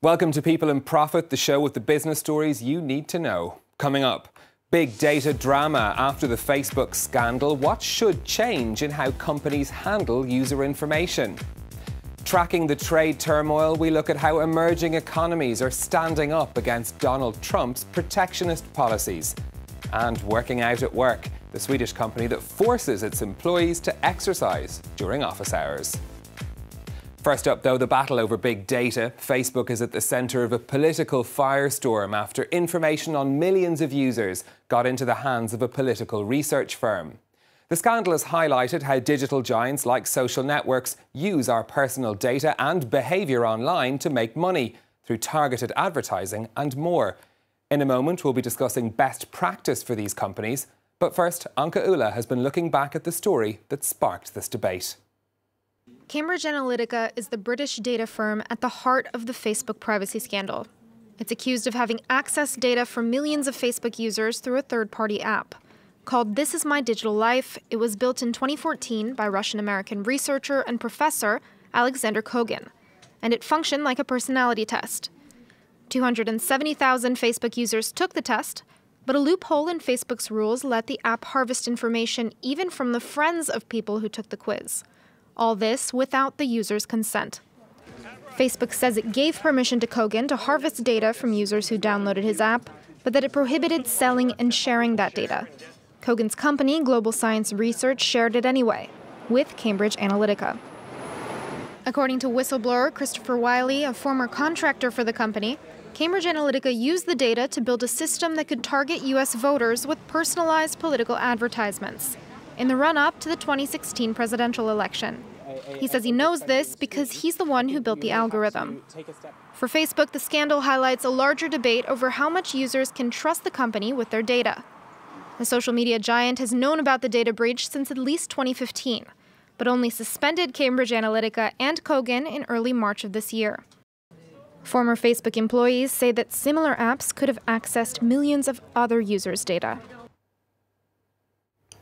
Welcome to People and Profit, the show with the business stories you need to know. Coming up, big data drama after the Facebook scandal. What should change in how companies handle user information? Tracking the trade turmoil, we look at how emerging economies are standing up against Donald Trump's protectionist policies. And working out at work, the Swedish company that forces its employees to exercise during office hours. First up, though, the battle over big data. Facebook is at the centre of a political firestorm after information on millions of users got into the hands of a political research firm. The scandal has highlighted how digital giants like social networks use our personal data and behaviour online to make money through targeted advertising and more. In a moment, we'll be discussing best practice for these companies. But first, Anke Ulla has been looking back at the story that sparked this debate. Cambridge Analytica is the British data firm at the heart of the Facebook privacy scandal. It's accused of having accessed data from millions of Facebook users through a third-party app. Called This Is My Digital Life, it was built in 2014 by Russian-American researcher and professor Alexander Kogan, and it functioned like a personality test. 270,000 Facebook users took the test, but a loophole in Facebook's rules let the app harvest information even from the friends of people who took the quiz. All this without the user's consent. Facebook says it gave permission to Kogan to harvest data from users who downloaded his app, but that it prohibited selling and sharing that data. Kogan's company, Global Science Research, shared it anyway, with Cambridge Analytica. According to whistleblower Christopher Wiley, a former contractor for the company, Cambridge Analytica used the data to build a system that could target U.S. voters with personalized political advertisements in the run-up to the 2016 presidential election. He says he knows this because he's the one who built the algorithm. For Facebook, the scandal highlights a larger debate over how much users can trust the company with their data. The social media giant has known about the data breach since at least 2015, but only suspended Cambridge Analytica and Kogan in early March of this year. Former Facebook employees say that similar apps could have accessed millions of other users' data.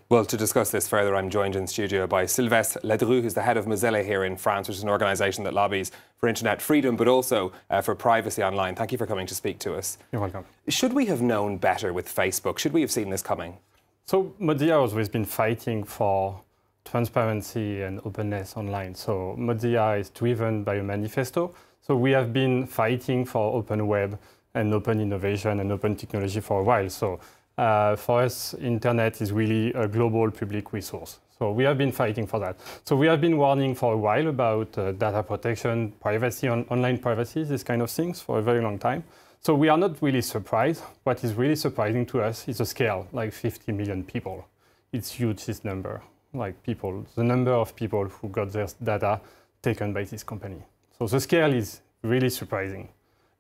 Well, to discuss this further, I'm joined in studio by Sylvestre Ledru, who's the head of Mozilla here in France, which is an organisation that lobbies for internet freedom, but also for privacy online. Thank you for coming to speak to us. You're welcome. Should we have known better with Facebook? Should we have seen this coming? So Mozilla has always been fighting for transparency and openness online. So Mozilla is driven by a manifesto. So we have been fighting for open web and open innovation and open technology for a while. So for us, internet is really a global public resource. So we have been fighting for that. So we have been warning for a while about data protection, privacy, online privacy, these kind of things for a very long time. So we are not really surprised. What is really surprising to us is the scale, like 50 million people. It's huge, this number, like people, the number of people who got their data taken by this company. So the scale is really surprising.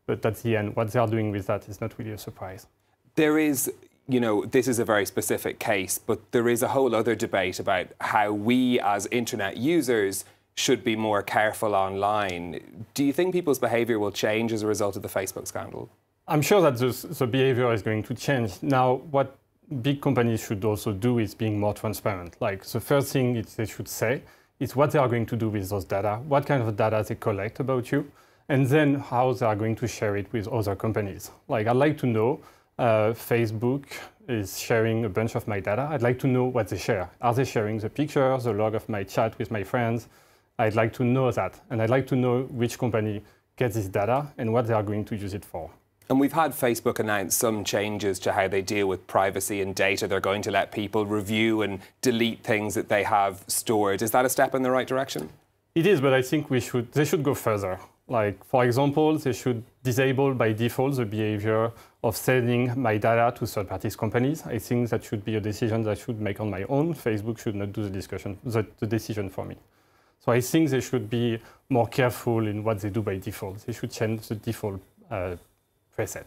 But at the end, what they are doing with that is not really a surprise. There is, you know, this is a very specific case, but there is a whole other debate about how we as internet users should be more careful online. Do you think people's behaviour will change as a result of the Facebook scandal? I'm sure that the behaviour is going to change. Now, what big companies should also do is being more transparent. Like, the first thing they should say is what they are going to do with those data, what kind of data they collect about you, and then how they are going to share it with other companies. Like, I'd like to know Facebook is sharing a bunch of my data. I'd like to know what they share. Are they sharing the pictures, the log of my chat with my friends? I'd like to know that. And I'd like to know which company gets this data and what they are going to use it for. And we've had Facebook announce some changes to how they deal with privacy and data. They're going to let people review and delete things that they have stored. Is that a step in the right direction? It is, but I think they should go further. Like, for example, they should disable by default the behavior of selling my data to third-party companies. I think that should be a decision that I should make on my own. Facebook should not do the decision for me. So I think they should be more careful in what they do by default. They should change the default preset.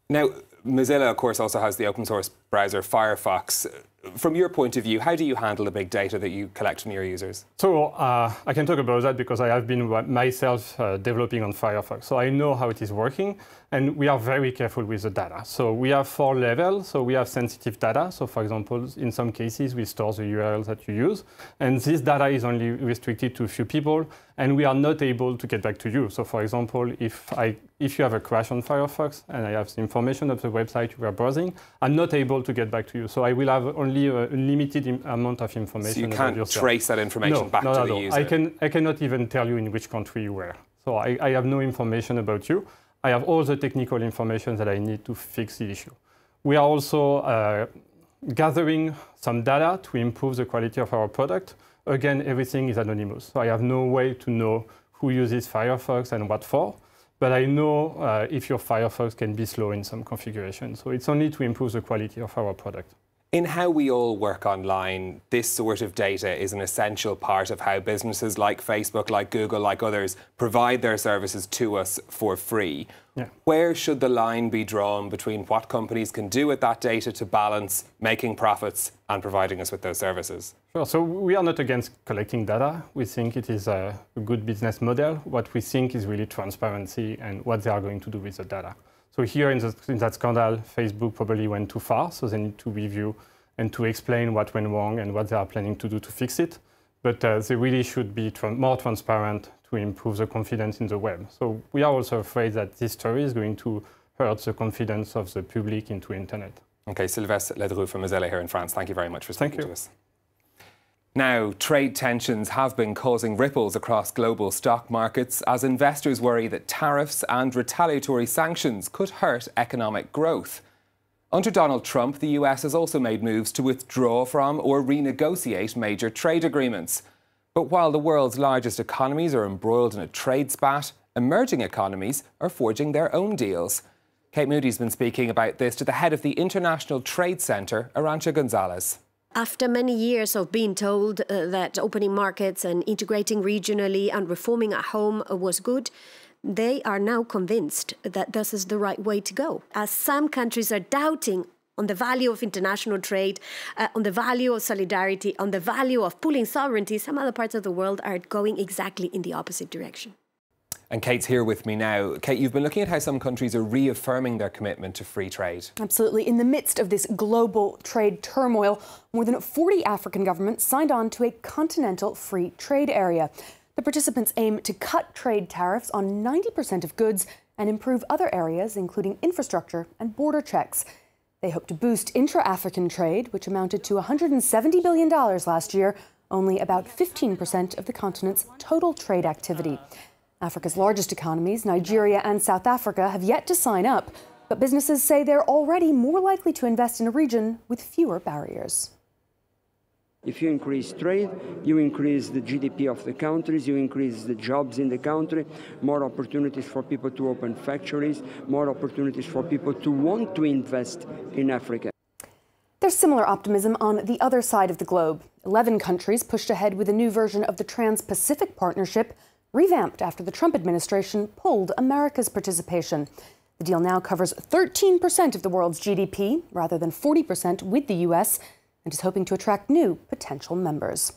Now, Mozilla, of course, also has the open source browser Firefox. from your point of view, how do you handle the big data that you collect from your users? So I can talk about that because I have been myself developing on Firefox. So I know how it is working, and we are very careful with the data. So we have 4 levels. So we have sensitive data. So for example, in some cases, we store the URLs that you use. And this data is only restricted to a few people, and we are not able to get back to you. So for example, if you have a crash on Firefox and I have the information of the website you are browsing, I'm not able to get back to you. So I will have only a limited amount of information. So you can't trace that information back to the user? I cannot even tell you in which country you were. So I have no information about you. I have all the technical information that I need to fix the issue. We are also gathering some data to improve the quality of our product. Again, everything is anonymous. So I have no way to know who uses Firefox and what for. But I know if your Firefox can be slow in some configuration. So it's only to improve the quality of our product. In how we all work online, this sort of data is an essential part of how businesses like Facebook, like Google, like others provide their services to us for free. Yeah. Where should the line be drawn between what companies can do with that data to balance making profits and providing us with those services? Sure. So we are not against collecting data. We think it is a good business model. What we think is really transparency and what they are going to do with the data. So here in that scandal, Facebook probably went too far, so they need to review and to explain what went wrong and what they are planning to do to fix it. But they really should be more transparent to improve the confidence in the web. So we are also afraid that this story is going to hurt the confidence of the public into internet. Okay, Sylvestre Ledru from Mozilla here in France, thank you very much for speaking to us. Now, trade tensions have been causing ripples across global stock markets as investors worry that tariffs and retaliatory sanctions could hurt economic growth. Under Donald Trump, the US has also made moves to withdraw from or renegotiate major trade agreements. But while the world's largest economies are embroiled in a trade spat, emerging economies are forging their own deals. Kate Moody's been speaking about this to the head of the International Trade Centre, Arantxa Gonzalez. After many years of being told that opening markets and integrating regionally and reforming at home was good, they are now convinced that this is the right way to go. As some countries are doubting on the value of international trade, on the value of solidarity, on the value of pooling sovereignty, some other parts of the world are going exactly in the opposite direction. And Kate's here with me now. Kate, you've been looking at how some countries are reaffirming their commitment to free trade. Absolutely. In the midst of this global trade turmoil, more than 40 African governments signed on to a continental free trade area. The participants aim to cut trade tariffs on 90% of goods and improve other areas, including infrastructure and border checks. They hope to boost intra-African trade, which amounted to $170 billion last year, only about 15% of the continent's total trade activity. Africa's largest economies, Nigeria and South Africa, have yet to sign up, but businesses say they're already more likely to invest in a region with fewer barriers. If you increase trade, you increase the GDP of the countries, you increase the jobs in the country, more opportunities for people to open factories, more opportunities for people to want to invest in Africa. There's similar optimism on the other side of the globe. 11 countries pushed ahead with a new version of the Trans-Pacific Partnership, revamped after the Trump administration pulled America's participation. The deal now covers 13% of the world's GDP, rather than 40% with the U.S., and is hoping to attract new potential members.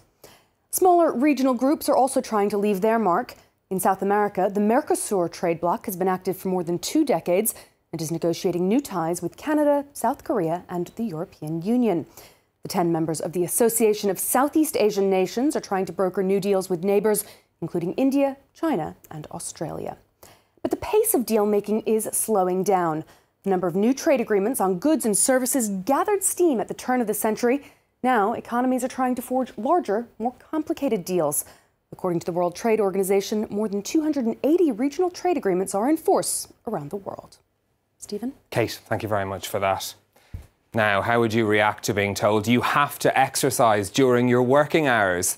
Smaller regional groups are also trying to leave their mark. In South America, the Mercosur trade bloc has been active for more than 2 decades and is negotiating new ties with Canada, South Korea, and the European Union. The 10 members of the Association of Southeast Asian Nations are trying to broker new deals with neighbors, including India, China, and Australia. But the pace of deal-making is slowing down. The number of new trade agreements on goods and services gathered steam at the turn of the century. Now, economies are trying to forge larger, more complicated deals. According to the World Trade Organization, more than 280 regional trade agreements are in force around the world. Stephen? Kate, thank you very much for that. Now, how would you react to being told you have to exercise during your working hours?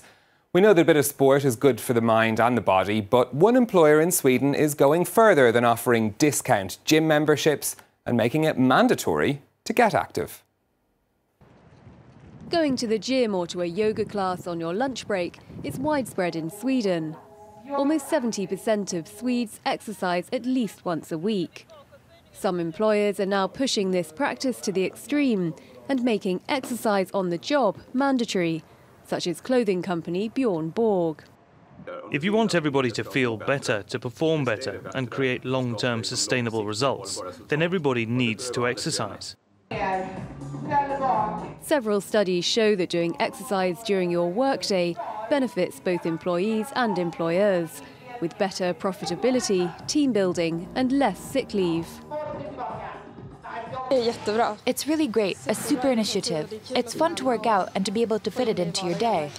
We know that a bit of sport is good for the mind and the body, but one employer in Sweden is going further than offering discount gym memberships and making it mandatory to get active. Going to the gym or to a yoga class on your lunch break is widespread in Sweden. Almost 70% of Swedes exercise at least once a week. Some employers are now pushing this practice to the extreme, and making exercise on the job mandatory, such as clothing company Bjorn Borg. If you want everybody to feel better, to perform better and create long-term sustainable results, then everybody needs to exercise. Several studies show that doing exercise during your workday benefits both employees and employers, with better profitability, team building and less sick leave. It's really great, a super initiative. It's fun to work out and to be able to fit it into your day.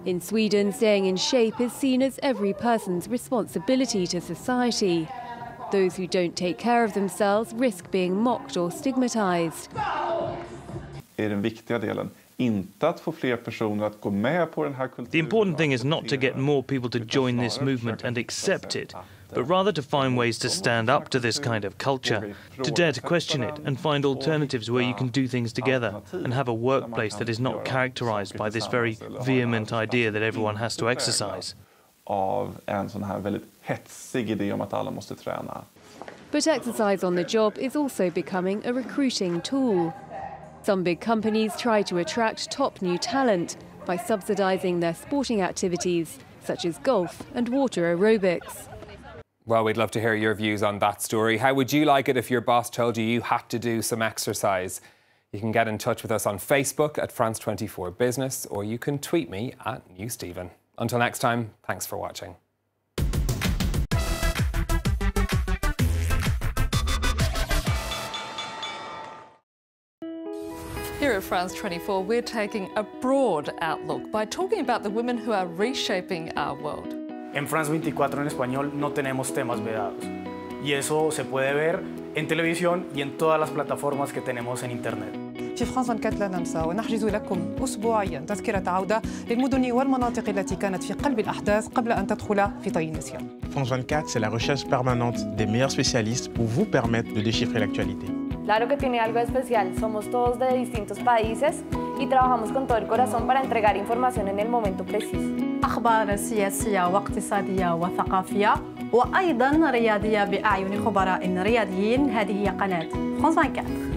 In Sweden, staying in shape is seen as every person's responsibility to society. Those who don't take care of themselves risk being mocked or stigmatized. The important thing is not to get more people to join this movement and accept it, but rather to find ways to stand up to this kind of culture, to dare to question it and find alternatives where you can do things together and have a workplace that is not characterized by this very vehement idea that everyone has to exercise. But exercise on the job is also becoming a recruiting tool. Some big companies try to attract top new talent by subsidizing their sporting activities, such as golf and water aerobics. Well, we'd love to hear your views on that story. How would you like it if your boss told you you had to do some exercise? You can get in touch with us on Facebook at France24 Business, or you can tweet me at NewStephen. Until next time, thanks for watching. Here at France24, we're taking a broad outlook by talking about the women who are reshaping our world. En France 24 en español no tenemos temas vedados. Y eso se puede ver en televisión y en todas las plataformas que tenemos en Internet. في فرانس 24 لا ننسى ونحجز لكم أسبوعياً تذكرة عودة للمدن والمناطق التي كانت في قلب الأحداث قبل أن تدخل في طي النسيان. France 24, c'est la recherche permanente des meilleurs spécialistes pour vous permettre de déchiffrer l'actualité. Claro que tiene algo especial, somos todos de distintos países y trabajamos con todo el corazón para entregar información en el momento preciso. أخبار سياسية واقتصادية وثقافية وأيضاً رياضية بأعين خبراء رياضيين. هذه هي قناة France 24.